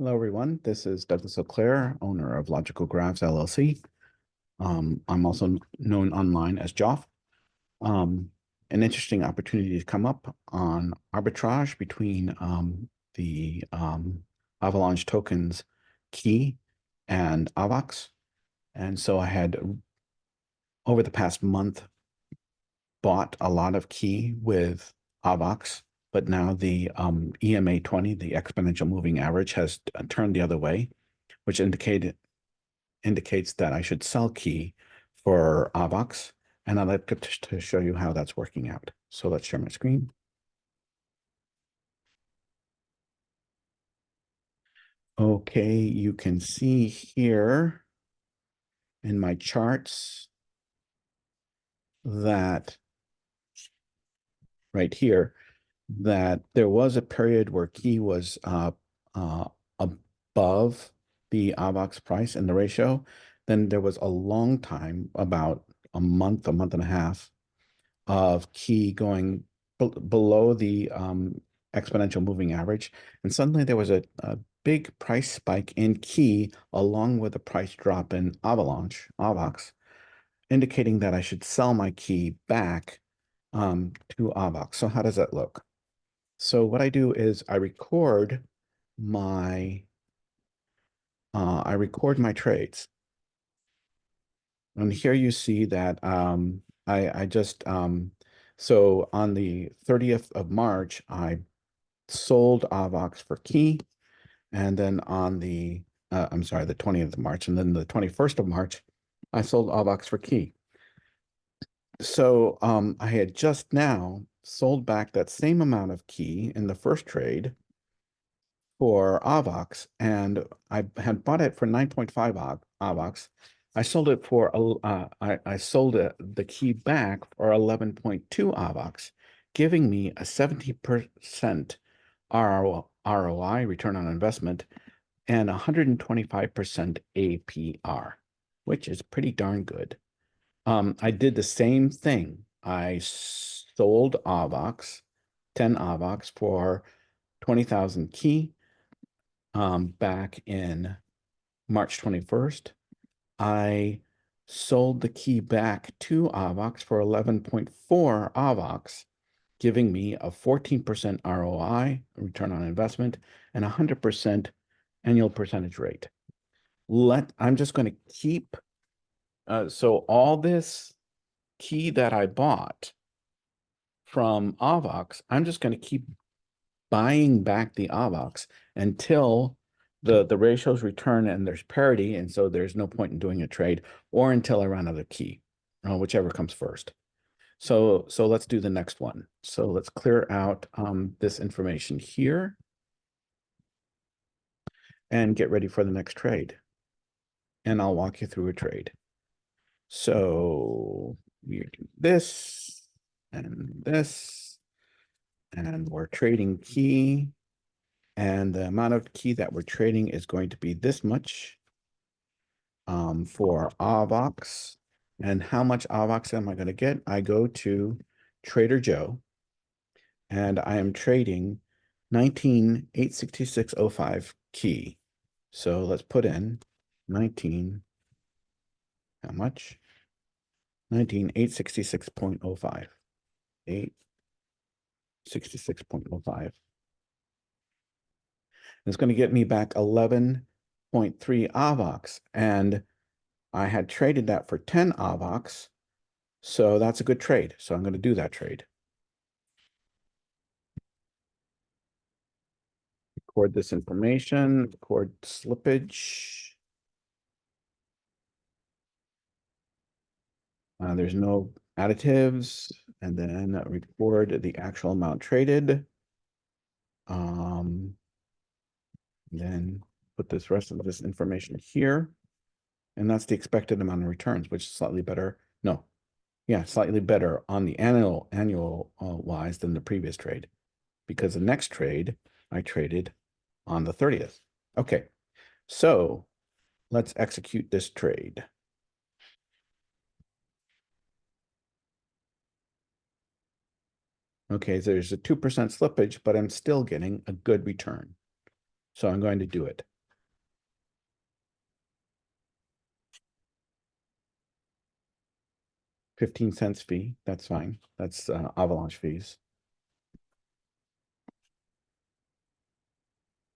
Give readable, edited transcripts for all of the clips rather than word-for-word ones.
Hello, everyone. This is Douglas Auclair, owner of Logical Graphs LLC. I'm also known online as Joff. Um, an interesting opportunity has come up on arbitrage between the Avalanche tokens Key and AVAX. And so I had, over the past month, bought a lot of Key with AVAX, but now the EMA 20, the exponential moving average, has turned the other way, which indicates that I should sell Key for AVAX, and I'd like to show you how that's working out. So let's share my screen. Okay, you can see here in my charts that right here, that there was a period where Key was above the AVAX price in the ratio. Then there was a long time, about a month and a half, of Key going below the exponential moving average. And suddenly there was a big price spike in Key along with a price drop in AVAX, indicating that I should sell my Key back to AVAX. So how does that look? So what I do is I record my trades. And here you see that I just so on the 30th of March, I sold AVAX for Key, and then on the I'm sorry, the 20th of March, and then the 21st of March, I sold AVAX for Key. So I had just now sold back that same amount of Key in the first trade for AVAX, and I had bought it for 9.5 AVAX. I sold it for I sold the Key back for 11.2 AVAX, giving me a 70% ROI, return on investment, and 125% APR, which is pretty darn good. I did the same thing. I sold AVAX, 10 AVAX for 20,000 Key back in March 21st. I sold the Key back to AVAX for 11.4 AVAX, giving me a 14% ROI, return on investment, and 100% annual percentage rate. I'm just going to keep, so all this Key that I bought from AVAX, I'm just going to keep buying back the AVAX until the ratios return and there's parity, and so there's no point in doing a trade, or until I run out of Key, whichever comes first. So let's do the next one. So let's clear out this information here and get ready for the next trade. And I'll walk you through a trade. So we do this and this, and we're trading Key. And the amount of Key that we're trading is going to be this much for AVAX. And how much AVAX am I going to get? I go to Trader Joe, and I am trading 19,866.05 Key. So let's put in 19, how much? 19,866.05. 866.05. It's going to get me back 11.3 AVAX, and I had traded that for 10 AVAX, so that's a good trade. So I'm going to do that trade. Record this information, record slippage. There's no additives, and then record the actual amount traded. Then put this rest of this information here, and that's the expected amount of returns, which is slightly better. No, yeah, slightly better on the annual wise than the previous trade, because the next trade I traded on the 30th. Okay, so let's execute this trade. Okay, so there's a 2% slippage, but I'm still getting a good return. So I'm going to do it. 15 cents fee, that's fine. That's avalanche fees.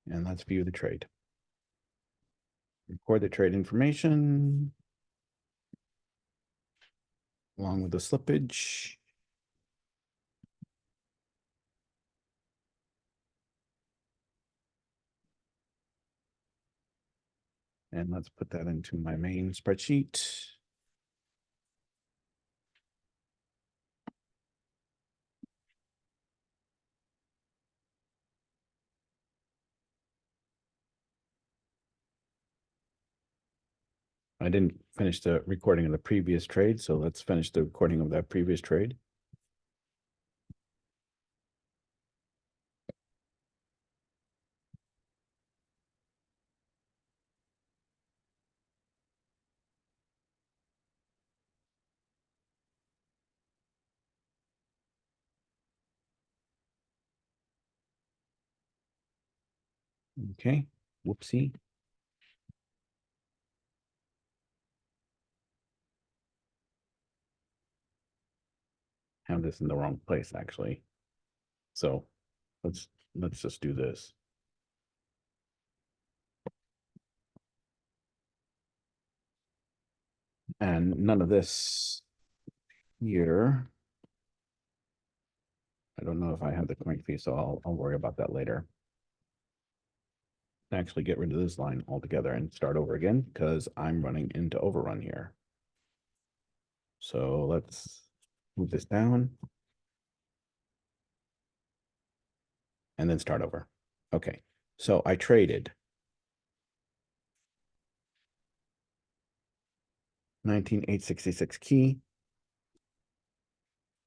And let's view the trade. Record the trade information along with the slippage. And let's put that into my main spreadsheet. I didn't finish the recording of the previous trade, so let's finish the recording of that previous trade. Okay, whoopsie. Have this in the wrong place, actually. So let's just do this. And none of this here. I don't know if I have the coin fee, so I'll worry about that later. Actually get rid of this line altogether and start over again because I'm running into overrun here. So let's move this down and then start over. Okay, so I traded 19,866 key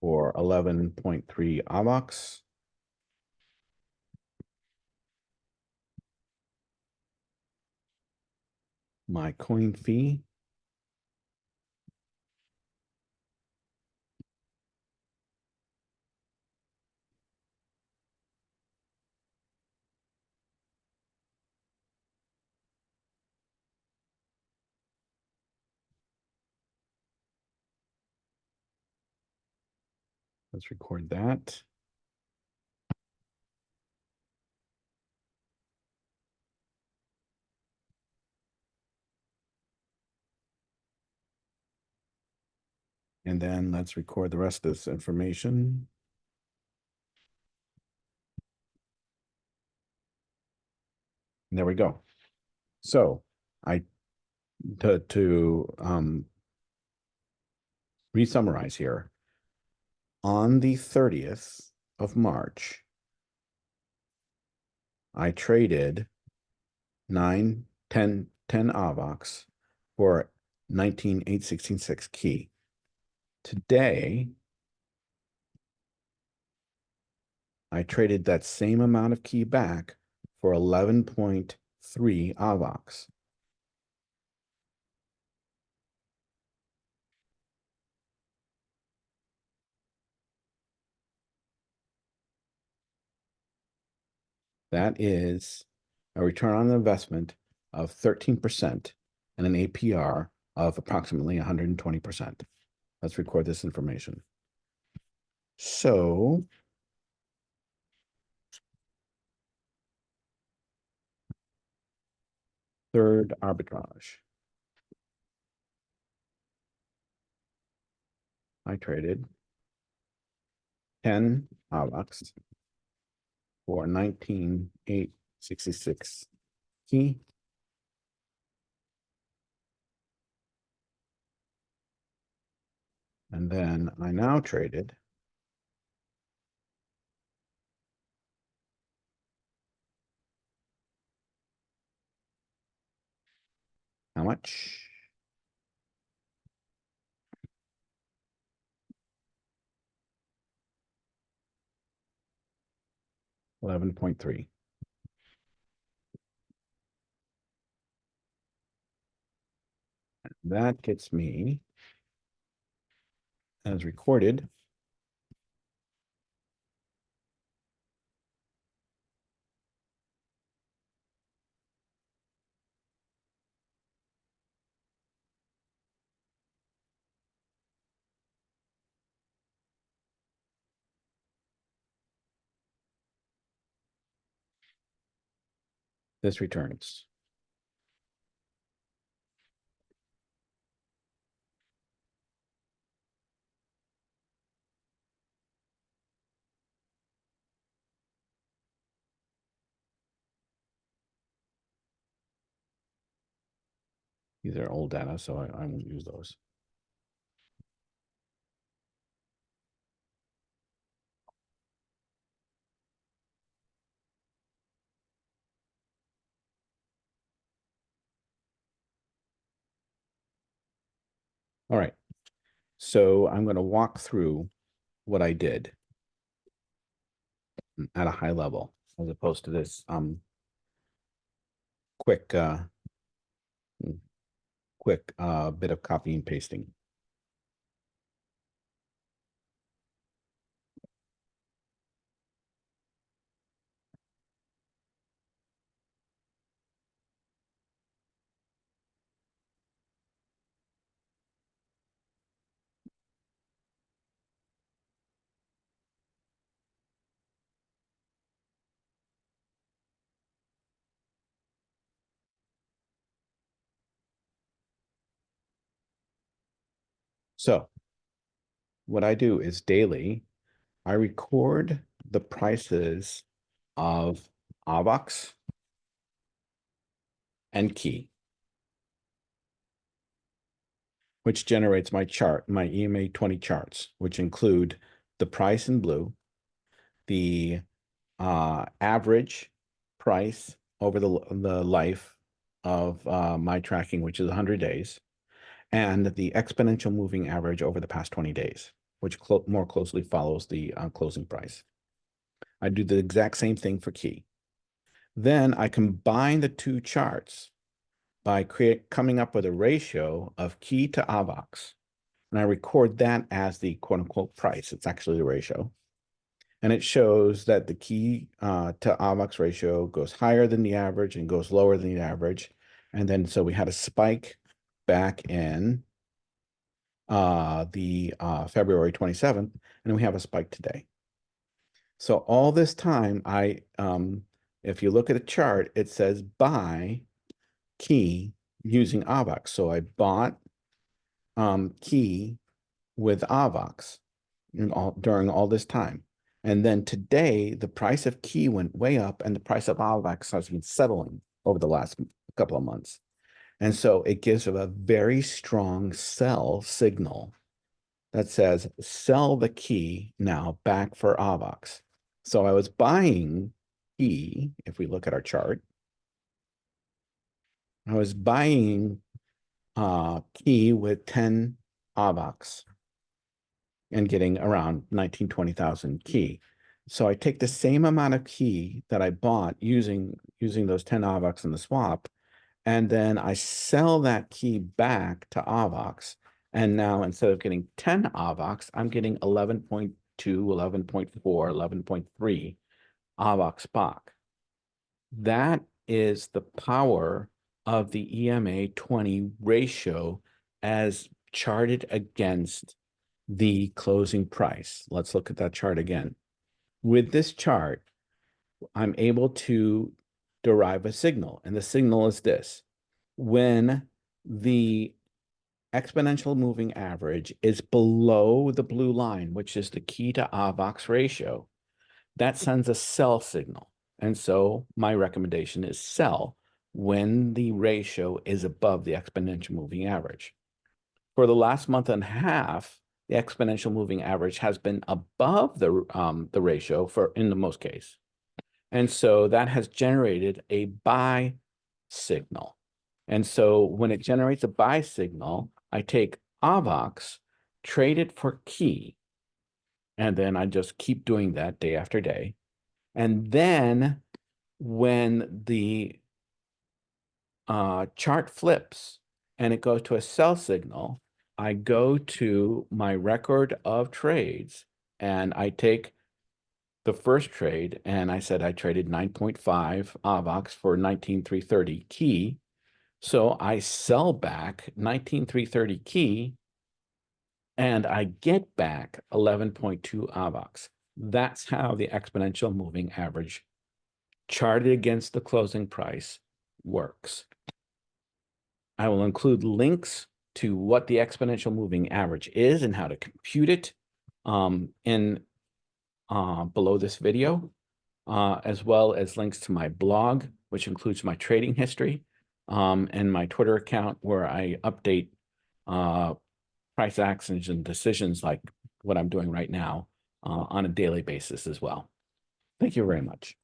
for 11.3 AVAX. My coin fee let's record that. And then let's record the rest of this information. And there we go. So to re-summarize here, on the 30th of March, I traded 10 AVAX for 19,866 key. Today, I traded that same amount of key back for 11.3 AVAX. That is a return on investment of 13% and an APR of approximately 120%. Let's record this information. So third arbitrage. I traded 10 AVAX for 19,866 key. And then I now traded how much? $11.3. That gets me, as recorded, this returns. These are old data, so I won't use those. All right. So I'm going to walk through what I did at a high level, as opposed to this quick bit of copy and pasting. So what I do is daily, I record the prices of AVAX and key, which generates my chart, my EMA 20 charts, which include the price in blue, the average price over the life of my tracking, which is 100 days, and the exponential moving average over the past 20 days, which more closely follows the closing price. I do the exact same thing for key. Then I combine the two charts by coming up with a ratio of key to AVAX, and I record that as the quote-unquote price. It's actually the ratio. And it shows that the key to AVAX ratio goes higher than the average and goes lower than the average. And then so we had a spike back in the February 27th, and we have a spike today. So all this time, if you look at the chart, it says buy key using AVAX. So I bought key with AVAX during all this time. And then today, the price of key went way up and the price of AVAX has been settling over the last couple of months. And so it gives a very strong sell signal that says, sell the key now back for AVAX. So I was buying key, if we look at our chart, I was buying key with 10 AVAX and getting around 19, 20,000 key. So I take the same amount of key that I bought using those 10 AVAX in the swap, and then I sell that key back to AVAX. And now instead of getting 10 AVAX, I'm getting 11.2, 11.4, 11.3 AVAX back. That is the power of the EMA 20 ratio as charted against the closing price. Let's look at that chart again. With this chart, I'm able to derive a signal, and the signal is this. When the exponential moving average is below the blue line, which is the key to AVAX ratio, that sends a sell signal. And so my recommendation is sell when the ratio is above the exponential moving average. For the last month and a half, the exponential moving average has been above the ratio in the most case. And so that has generated a buy signal. And so when it generates a buy signal, I take AVAX, trade it for key, and then I just keep doing that day after day. And then when the chart flips and it goes to a sell signal, I go to my record of trades and I take the first trade and I said I traded 9.5 AVAX for 19,330 key. So I sell back 19,330 key and I get back 11.2 AVAX. That's how the exponential moving average charted against the closing price works. I will include links to what the exponential moving average is and how to compute it below this video, as well as links to my blog, which includes my trading history, and my Twitter account, where I update price actions and decisions like what I'm doing right now on a daily basis as well. Thank you very much.